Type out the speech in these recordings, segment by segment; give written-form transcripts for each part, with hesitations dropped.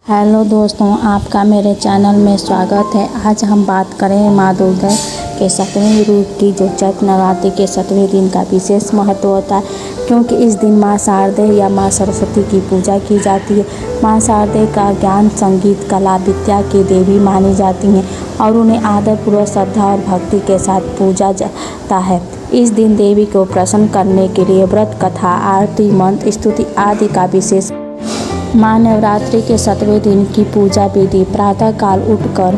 Hello दोस्तों, आपका मेरे चैनल में स्वागत है। आज हम बात करें माँ दुर्गा के 7वें रूप की, जो चैत्र नवरात्रि के 7वें दिन का विशेष महत्व होता है, क्योंकि इस दिन माँ शारदे या माँ सरस्वती की पूजा की जाती है। माँ शारदे का ज्ञान, संगीत, कला, विद्या की देवी मानी जाती हैं और उन्हें आदरपूर्वक, श्रद्धा और भक्ति के साथ पूजा जाता है। इस दिन देवी को प्रसन्न करने के लिए व्रत, कथा, आरती, मंत्र, स्तुति आदि का विशेष। माँ नवरात्रि के 7वें दिन की पूजा विधि: प्रातः काल उठकर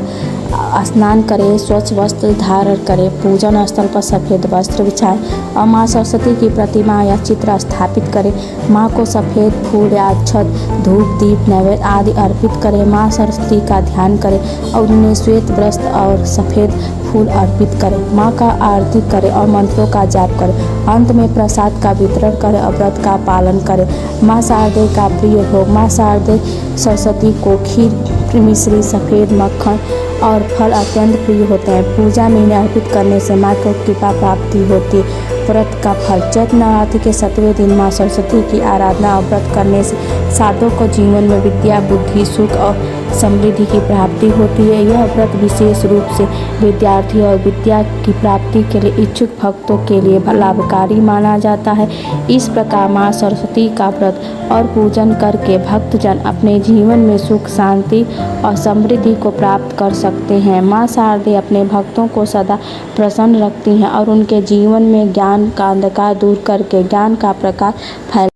स्नान करें, स्वच्छ वस्त्र धारण करें, पूजन स्थल पर सफ़ेद वस्त्र बिछाएं और माँ सरस्वती की प्रतिमा या चित्र स्थापित करें। माँ को सफ़ेद फूल या अक्षत, धूप, दीप, नैवेद्य आदि अर्पित करें। माँ सरस्वती का ध्यान करें और उन्हें श्वेत वस्त्र और सफ़ेद फूल अर्पित करें। माँ का आरती करें और मंत्रों का जाप करें। अंत में प्रसाद का वितरण करें और व्रत का पालन करें। माँ शारदे का प्रिय भोग: माँ शारदे सरस्वती को खीर, मिश्री, सफ़ेद मक्खन और फल अत्यंत प्रिय होते हैं। पूजा में इन्हें अर्पित करने से माँ को कृपा प्राप्ति होती है। व्रत का फल: चैत्र नवरात्रि के 7वें दिन माँ सरस्वती की आराधना और व्रत करने से साधक को जीवन में विद्या, बुद्धि, सुख और समृद्धि की प्राप्ति होती है। यह व्रत विशेष रूप से विद्यार्थी और विद्या की प्राप्ति के लिए इच्छुक भक्तों के लिए लाभकारी माना जाता है। इस प्रकार माँ सरस्वती का व्रत और पूजन करके भक्तजन अपने जीवन में सुख, शांति और समृद्धि को प्राप्त कर सकते हैं। माँ शारदे अपने भक्तों को सदा प्रसन्न रखती हैं और उनके जीवन में ज्ञान का अंधकार दूर करके ज्ञान का प्रकाश फैला।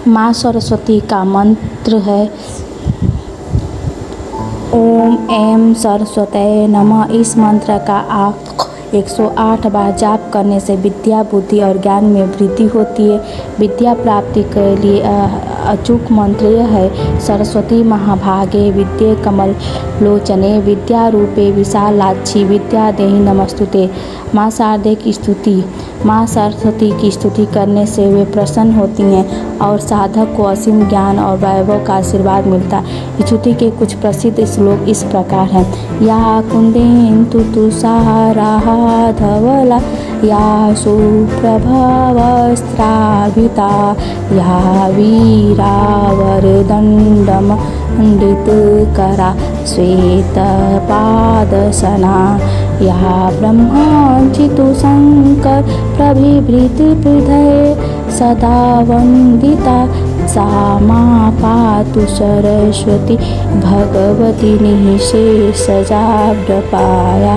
माँ सरस्वती का मंत्र है ओम ऐं सरस्वतये नमः। इस मंत्र का आप 108 बार जाप करने से विद्या, बुद्धि और ज्ञान में वृद्धि होती है। विद्या प्राप्ति के लिए अचूक मंत्र यह है: सरस्वती महाभागे विद्ये कमल लोचने, विद्या रूपे विशालाक्षी, विद्या देहि नमस्तुते। माँ शारदे की स्तुति: माँ सरस्वती की स्तुति करने से वे प्रसन्न होती हैं और साधक को असीम ज्ञान और वैभव का आशीर्वाद मिलता है। स्तुति के कुछ प्रसिद्ध श्लोक इस प्रकार हैं: या कुंदेन्दु तुषारा धवला, या सुप्रभा वस्त्राभिता, या वीरावरदण्डमण्डितकरा, श्वेतपादसना, या ब्रह्मार्चितु शंकर प्रभिवृतहृदये, सदा वन्दिता सा मां पातु सरस्वती, भगवती निःशेषजाड्यपाया।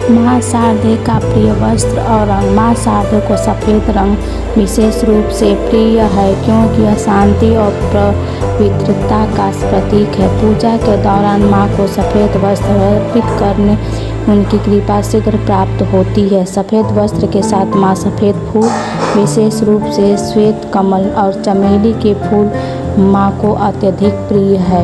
माँ शारदे का प्रिय वस्त्र और रंग: माँ शारदे को सफ़ेद रंग विशेष रूप से प्रिय है, क्योंकि यह शांति और पवित्रता का प्रतीक है। पूजा के दौरान माँ को सफ़ेद वस्त्र अर्पित करने उनकी कृपा शीघ्र प्राप्त होती है। सफ़ेद वस्त्र के साथ माँ सफ़ेद फूल, विशेष रूप से श्वेत कमल और चमेली के फूल माँ को अत्यधिक प्रिय है।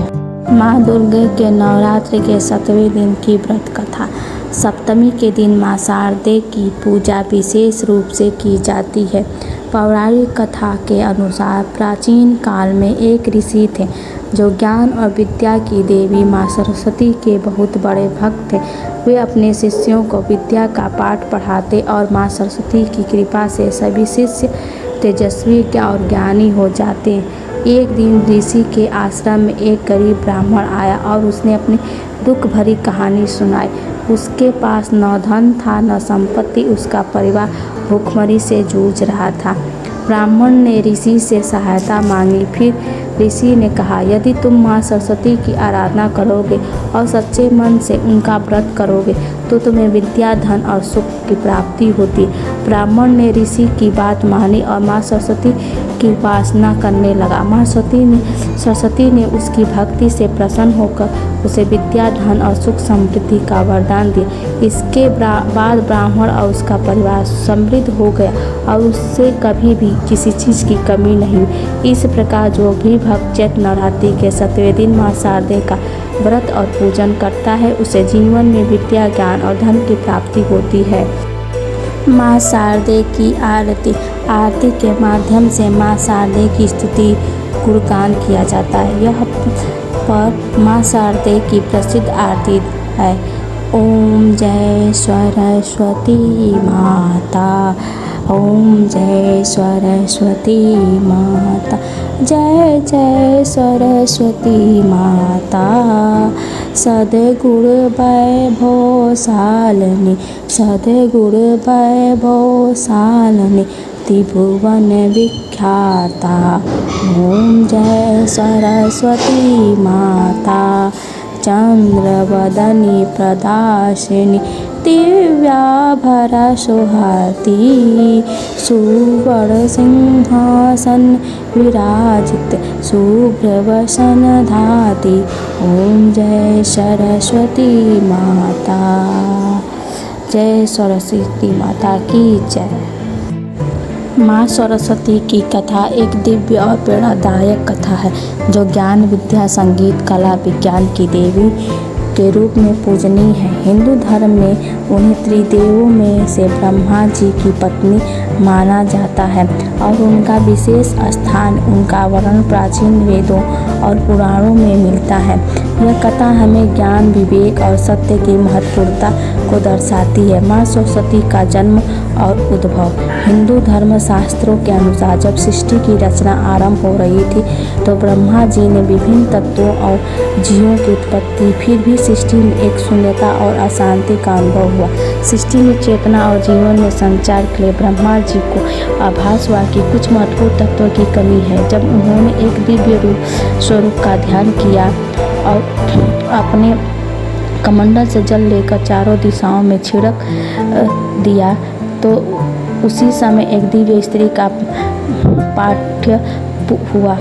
माँ दुर्गा के नवरात्रि के 7वें दिन की व्रत कथा: सप्तमी के दिन माँ शारदे की पूजा विशेष रूप से की जाती है। पौराणिक कथा के अनुसार प्राचीन काल में एक ऋषि थे जो ज्ञान और विद्या की देवी माँ सरस्वती के बहुत बड़े भक्त थे। वे अपने शिष्यों को विद्या का पाठ पढ़ाते और माँ सरस्वती की कृपा से सभी शिष्य तेजस्वी और ज्ञानी हो जाते। एक दिन ऋषि के आश्रम में एक गरीब ब्राह्मण आया और उसने अपनी दुख भरी कहानी सुनाई। उसके पास न धन था, न संपत्ति, उसका परिवार भूखमरी से जूझ रहा था। ब्राह्मण ने ऋषि से सहायता मांगी। फिर ऋषि ने कहा, यदि तुम माँ सरस्वती की आराधना करोगे और सच्चे मन से उनका व्रत करोगे तो तुम्हें विद्या, धन और सुख की प्राप्ति होती। ब्राह्मण ने ऋषि की बात मानी और माँ सरस्वती की उपासना करने लगा। माँ सरस्वती ने उसकी भक्ति से प्रसन्न होकर उसे विद्या, धन और सुख समृद्धि का वरदान दिया। इसके बाद ब्राह्मण और उसका परिवार समृद्ध हो गया और उससे कभी भी किसी चीज़ की कमी नहीं हुई। इस प्रकार जो भी भक्त चैत्र नवरात्रि के 7वें दिन माँ शारदे का व्रत और पूजन करता है, उसे जीवन में विद्या, ज्ञान और धन की प्राप्ति होती है। माँ शारदे की आरती: आरती के माध्यम से माँ शारदे की स्तुति, गुणगान किया जाता है। यह पर माँ शारदे की प्रसिद्ध आरती है: ओम जय सरस्वती माता, ओम जय सरस्वती माता, जय जय सरस्वती माता सद्गुण वैभवशालिनी सद्गुण वैभवशालिनी त्रिभुवन विख्याता। ओम जय सरस्वती माता चंद्रवदनी प्रदाशिनी दिव्याभरा सुहाती सुवर्ण सिंहासन विराजित शुभ्रवसन धाती। ओम जय सरस्वती माता। जय सरस्वती माता की जय। माँ सरस्वती की कथा एक दिव्य और प्रेरणादायक कथा है जो ज्ञान विद्या संगीत कला विज्ञान की देवी के रूप में पूजनीय है। हिंदू धर्म में उन्हें त्रिदेवों में से ब्रह्मा जी की पत्नी माना जाता है और उनका विशेष स्थान उनका वर्णन प्राचीन वेदों और पुराणों में मिलता है। यह कथा हमें ज्ञान विवेक और सत्य की महत्वपूर्णता को दर्शाती है। माँ सरस्वती का जन्म और उद्भव। हिंदू धर्म शास्त्रों के अनुसार जब सृष्टि की रचना आरंभ हो रही थी तो ब्रह्मा जी ने विभिन्न तत्वों और जीवों की उत्पत्ति फिर भी सृष्टि में एक शून्यता और अशांति का अनुभव हुआ। सृष्टि में चेतना और जीवन में संचार के लिए ब्रह्मा जी को आभास हुआ कि कुछ महत्वपूर्ण तत्वों की कमी है। जब उन्होंने एक दिव्य स्वरूप का ध्यान किया और अपने कमंडल से जल लेकर चारों दिशाओं में छिड़क दिया तो उसी समय एक दिव्य स्त्री का पाठ्य हुआ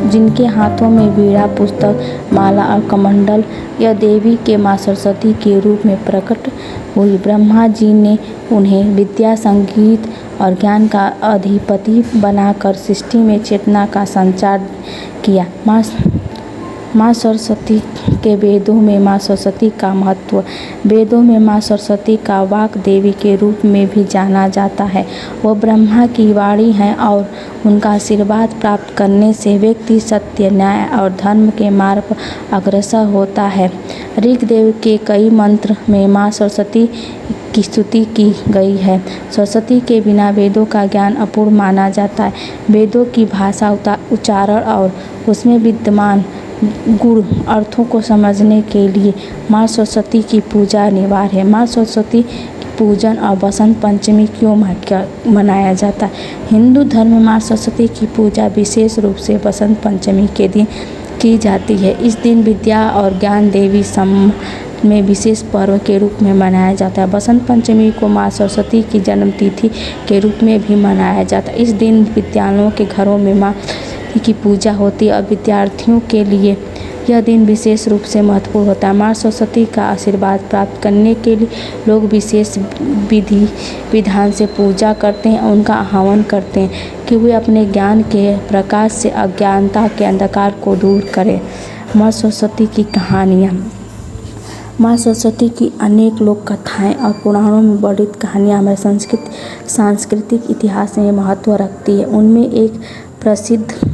जिनके हाथों में वीणा पुस्तक माला और कमंडल यह देवी के माँ सरस्वती के रूप में प्रकट हुई। ब्रह्मा जी ने उन्हें विद्या संगीत और ज्ञान का अधिपति बनाकर सृष्टि में चेतना का संचार किया। माँ सरस्वती के वेदों में माँ सरस्वती का महत्व। वेदों में माँ सरस्वती का वाक देवी के रूप में भी जाना जाता है। वह ब्रह्मा की वाणी है और उनका आशीर्वाद प्राप्त करने से व्यक्ति सत्य न्याय और धर्म के मार्ग पर अग्रसर होता है। ऋग्वेद के कई मंत्र में माँ सरस्वती की स्तुति की गई है। सरस्वती के बिना वेदों का ज्ञान अपूर्ण माना जाता है। वेदों की भाषा उच्चारण और उसमें विद्यमान गुण अर्थों को समझने के लिए माँ सरस्वती की पूजा अनिवार्य है। माँ सरस्वती की पूजन और बसंत पंचमी क्यों मनाया जाता है? हिंदू धर्म में माँ सरस्वती की पूजा विशेष रूप से बसंत पंचमी के दिन की जाती है। इस दिन विद्या और ज्ञान देवी में विशेष पर्व के रूप में मनाया जाता है। बसंत पंचमी को माँ सरस्वती की जन्मतिथि के रूप में भी मनाया जाता है। इस दिन विद्यालयों के घरों में माँ की पूजा होती है और विद्यार्थियों के लिए यह दिन विशेष रूप से महत्वपूर्ण होता है। माँ सरस्वती का आशीर्वाद प्राप्त करने के लिए लोग विशेष विधि विधान से पूजा करते हैं और उनका आह्वान करते हैं कि वे अपने ज्ञान के प्रकाश से अज्ञानता के अंधकार को दूर करें। माँ सरस्वती की कहानियाँ। माँ सरस्वती की अनेक लोक कथाएँ और पुराणों में वर्णित कहानियाँ हमारे सांस्कृतिक इतिहास में महत्व रखती है। उनमें एक प्रसिद्ध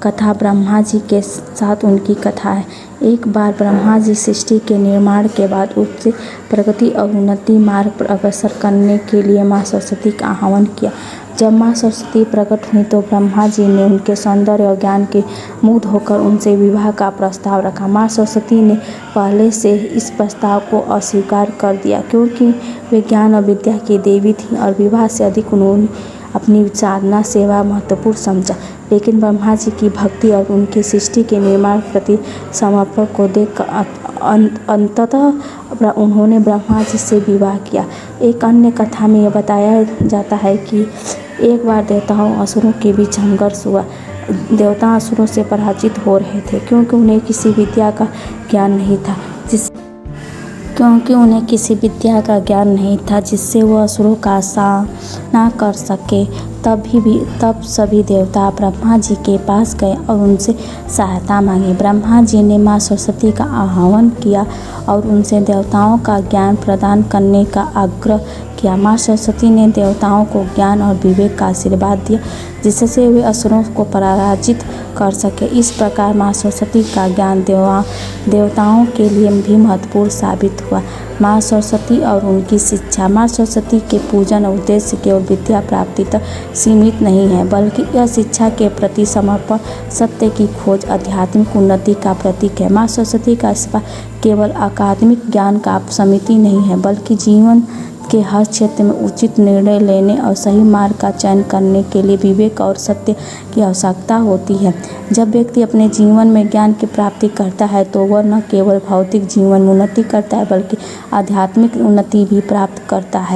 कथा ब्रह्मा जी के साथ उनकी कथा है। एक बार ब्रह्मा जी सृष्टि के निर्माण के बाद उससे प्रगति और उन्नति मार्ग पर अग्रसर करने के लिए माँ सरस्वती का आह्वान किया। जब माँ सरस्वती प्रकट हुई तो ब्रह्मा जी ने उनके सौंदर्य और ज्ञान के मुग्ध होकर उनसे विवाह का प्रस्ताव रखा। माँ सरस्वती ने पहले से इस प्रस्ताव को अस्वीकार कर दिया क्योंकि वे ज्ञान और विद्या की देवी थीं और विवाह से अधिक उन्होंने अपनी साधना सेवा महत्वपूर्ण समझा। लेकिन ब्रह्मा जी की भक्ति और उनकी सृष्टि के निर्माण प्रति समर्पण को देखकर अंततः उन्होंने ब्रह्मा जी से विवाह किया। एक अन्य कथा में यह बताया जाता है कि एक बार देवताओं और असुरों के बीच संघर्ष हुआ। देवता असुरों से पराजित हो रहे थे क्योंकि उन्हें किसी विद्या का ज्ञान नहीं था जिससे वह असुरों का सामना कर सके। तब सभी देवता ब्रह्मा जी के पास गए और उनसे सहायता मांगी। ब्रह्मा जी ने माँ सरस्वती का आह्वान किया और उनसे देवताओं का ज्ञान प्रदान करने का आग्रह किया। माँ सरस्वती ने देवताओं को ज्ञान और विवेक का आशीर्वाद दिया, जिससे वे असुरों को पराजित कर सके। इस प्रकार माँ सरस्वती का ज्ञान देवताओं के लिए भी महत्वपूर्ण साबित हुआ। माँ सरस्वती और उनकी शिक्षा। माँ सरस्वती के पूजन उद्देश्य केवल विद्या प्राप्ति तक सीमित नहीं है, बल्कि यह शिक्षा के प्रति समर्पण, सत्य की खोज, आध्यात्मिक उन्नति का प्रतीक है। माँ सरस्वती का सेवा केवल अकादमिक ज्ञान का समिति नहीं है, बल्कि जीवन के हर क्षेत्र में उचित निर्णय लेने और सही मार्ग का चयन करने के लिए विवेक और सत्य की आवश्यकता होती है। जब व्यक्ति अपने जीवन में ज्ञान की प्राप्ति करता है तो वह न केवल भौतिक जीवन में उन्नति करता है, बल्कि आध्यात्मिक उन्नति भी प्राप्त करता है।